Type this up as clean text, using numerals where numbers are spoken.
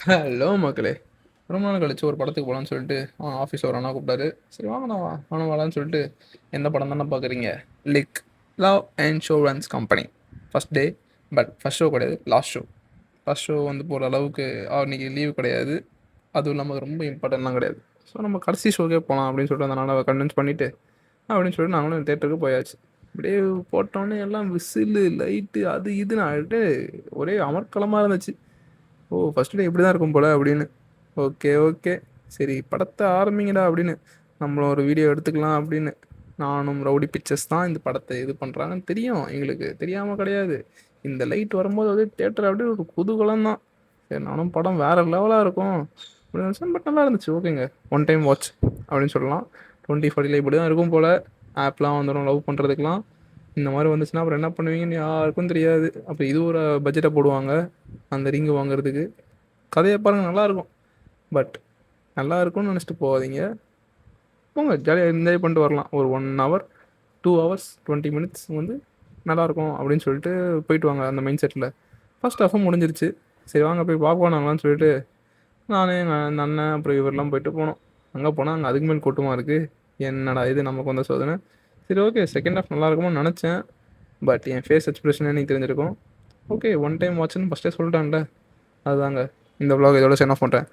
Hello மக்களே! ரொம்ப நாள் கழிச்சு ஒரு படத்துக்கு போலான்னு சொல்லிட்டு, ஆஃபீஸ்ல ஒரு அண்ணா கூப்பிட்டாரு. சரி வாங்கண்ணா நானும் வரலான்னு சொல்லிட்டு, எந்த படம் தானே பார்க்குறீங்க? LIK Love Insurance Kompany. First day. But first show கிடையாது, லாஸ்ட் ஷோ. ஃபர்ஸ்ட் ஷோ வந்து போகிற அளவுக்கு அன்றைக்கி லீவு கிடையாது. அதுவும் இல்லாமல் ரொம்ப இம்பார்ட்டன்ட்லாம் கிடையாது. ஸோ நம்ம கடைசி ஷோக்கே போகலாம் அப்படின்னு சொல்லிட்டு அந்த அண்ணாவை கன்வின்ஸ் பண்ணிவிட்டு அப்படின்னு சொல்லிட்டு நாங்களும் தேட்டருக்கு போயாச்சு. அப்படியே போட்டோன்னே எல்லாம் விசிலு, லைட்டு அது இதுன்னு ஆகிட்டு ஒரே அமர்க்களமாக இருந்துச்சு. ஓ! ஃபர்ஸ்ட் டே இப்படி தான் இருக்கும் போல அப்படின்னு. Okay, okay. சரி படத்த ஆரம்பிங்கடா அப்படின்னு. நம்மளும் ஒரு வீடியோ எடுத்துக்கலாம் அப்படின்னு. நானும் ரவுடி பிக்சர்ஸ் தான் இந்த படத்த இது பண்ணுறாங்கன்னு தெரியும் எங்களுக்கு. தெரியாம கிடையாது. இந்த லைட் வரும்போது அப்படியே தியேட்டர் அப்படியே ஒரு குதூகலம் தான். சரி நானும் படம் வேற லெவலா இருக்கும் அப்படின்னு நினச்சேன். பட் நல்லா இருந்துச்சு. ஓகேங்க. ஒன் டைம் வாட்ச் அப்படின்னு சொல்லலாம். 2040ல இப்படி தான் இருக்கும் போல. ஆப்லாம் வந்துடும் லவ் பண்ணுறதுக்கெலாம். இந்த மாதிரி வந்துச்சுன்னா அப்புறம் என்ன பண்ணுவீங்கன்னு யாருக்கும் தெரியாது. அப்போ இது ஒரு பட்ஜெட்டை போடுவாங்க அந்த ரிங்கு வாங்குறதுக்கு. கதையை பாருங்கள் நல்லாயிருக்கும். பட் நல்லா இருக்கும்னு நினச்சிட்டு போகாதீங்க. போங்க ஜாலியாக என்ஜாய் பண்ணிட்டு வரலாம். ஒரு 1 ஹவர் 2 ஹவர்ஸ் 20 மினிட்ஸ் வந்து நல்லாயிருக்கும் அப்படின்னு சொல்லிட்டு போயிட்டு வாங்க அந்த மைண்ட் செட்டில். ஃபர்ஸ்ட் ஹாஃபும் முடிஞ்சிருச்சு. சரி வாங்க போய் பாப்கார்ன் வாங்கலாம்னு சொல்லிட்டு நானே அந்த அண்ணன் அப்புறம் இவரெல்லாம் போயிட்டு போனோம். அங்கே போனால் அங்கே அதுக்கு மேல் கூட்டமாக இருக்குது. என்னடா இது நமக்கு வந்த சோதனை. சரி ஓகே செகண்ட் ஹாஃப் நல்லா இருக்கும்னு நினச்சேன். பட் என் ஃபேஸ் எக்ஸ்பிரஷனே எனக்கு தெரிஞ்சிருக்கும். ஓகே ஒன் டைம் வாட்ச்னு ஃபஸ்ட்டே சொல்லிட்டான்ல. அதுதாங்க இந்த vlog இதோட சைன் ஆஃப் பண்ணுறேன்.